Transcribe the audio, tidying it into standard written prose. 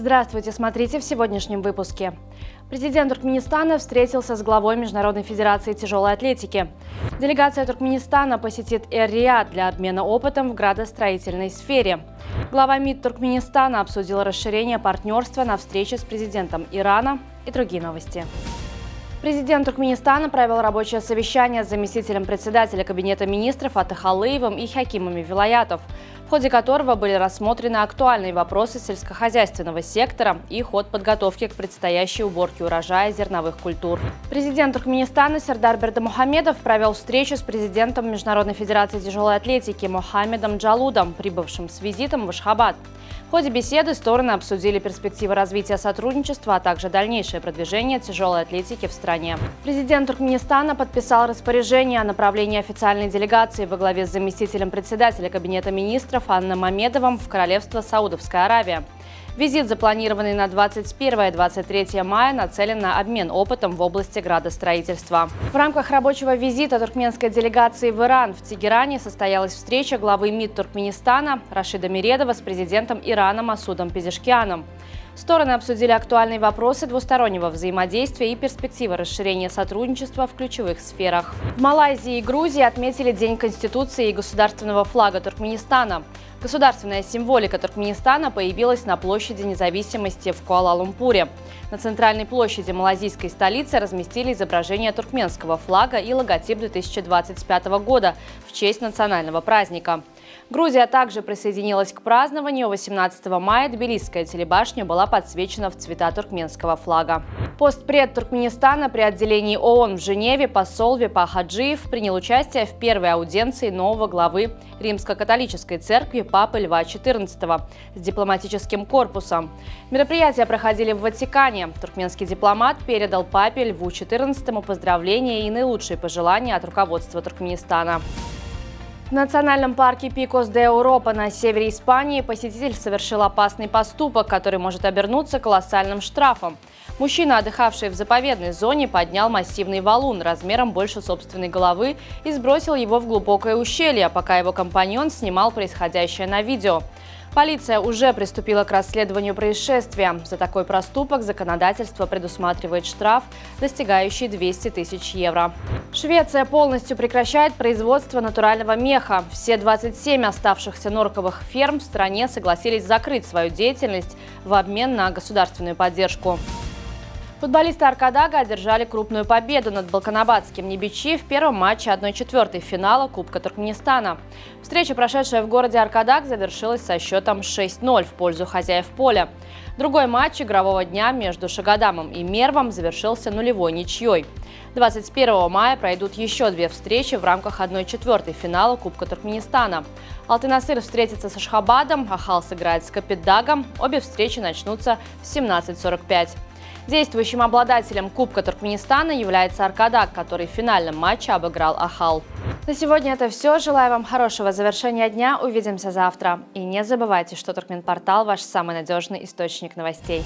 Здравствуйте, смотрите в сегодняшнем выпуске. Президент Туркменистана встретился с главой Международной федерации тяжелой атлетики. Делегация Туркменистана посетит Эр-Рияд для обмена опытом в градостроительной сфере. Глава МИД Туркменистана обсудил расширение партнерства на встрече с президентом Ирана и другие новости. Президент Туркменистана провел рабочее совещание с заместителем председателя Кабинета министров Атахалыевым и Хакимами Вилаятов, в ходе которого были рассмотрены актуальные вопросы сельскохозяйственного сектора и ход подготовки к предстоящей уборке урожая зерновых культур. Президент Туркменистана Сердар Бердымухамедов провел встречу с президентом Международной федерации тяжелой атлетики Мохаммедом Джалудом, прибывшим с визитом в Ашхабад. В ходе беседы стороны обсудили перспективы развития сотрудничества, а также дальнейшее продвижение тяжелой атлетики в стране. Президент Туркменистана подписал распоряжение о направлении официальной делегации во главе с заместителем председателя Кабинета министров Анной Мамедовым в Королевство Саудовская Аравия. Визит, запланированный на 21-23 мая, нацелен на обмен опытом в области градостроительства. В рамках рабочего визита туркменской делегации в Иран в Тегеране состоялась встреча главы МИД Туркменистана Рашида Миредова с президентом Ирана Масудом Пезешкианом. Стороны обсудили актуальные вопросы двустороннего взаимодействия и перспективы расширения сотрудничества в ключевых сферах. В Малайзии и Грузии отметили День Конституции и государственного флага Туркменистана. Государственная символика Туркменистана появилась на площади независимости в Куала-Лумпуре. На центральной площади малайзийской столицы разместили изображение туркменского флага и логотип 2025 года в честь национального праздника. Грузия также присоединилась к празднованию. 18 мая Тбилисская телебашня была подсвечена в цвета туркменского флага. Постпред Туркменистана при отделении ООН в Женеве посол Вепа Хаджиев принял участие в первой аудиенции нового главы Римско-католической церкви Папы Льва XIV с дипломатическим корпусом. Мероприятия проходили в Ватикане. Туркменский дипломат передал Папе Льву XIV поздравления и наилучшие пожелания от руководства Туркменистана. В национальном парке Пикос де Европа на севере Испании посетитель совершил опасный поступок, который может обернуться колоссальным штрафом. Мужчина, отдыхавший в заповедной зоне, поднял массивный валун размером больше собственной головы и сбросил его в глубокое ущелье, пока его компаньон снимал происходящее на видео. Полиция уже приступила к расследованию происшествия. За такой проступок законодательство предусматривает штраф, достигающий 200 тысяч евро. Швеция полностью прекращает производство натурального меха. Все 27 оставшихся норковых ферм в стране согласились закрыть свою деятельность в обмен на государственную поддержку. Футболисты Аркадага одержали крупную победу над Балканабадским Небичи в первом матче 1/4 финала Кубка Туркменистана. Встреча, прошедшая в городе Аркадаг, завершилась со счетом 6-0 в пользу хозяев поля. Другой матч игрового дня между Шагадамом и Мервом завершился нулевой ничьей. 21 мая пройдут еще две встречи в рамках 1/4 финала Кубка Туркменистана. Алтын-Асыр встретится с Ашхабадом, Ахал сыграет с Копетдагом. Обе встречи начнутся в 17:45. Действующим обладателем Кубка Туркменистана является Аркадаг, который в финальном матче обыграл Ахал. На сегодня это все. Желаю вам хорошего завершения дня. Увидимся завтра. И не забывайте, что Туркменпортал – ваш самый надежный источник новостей.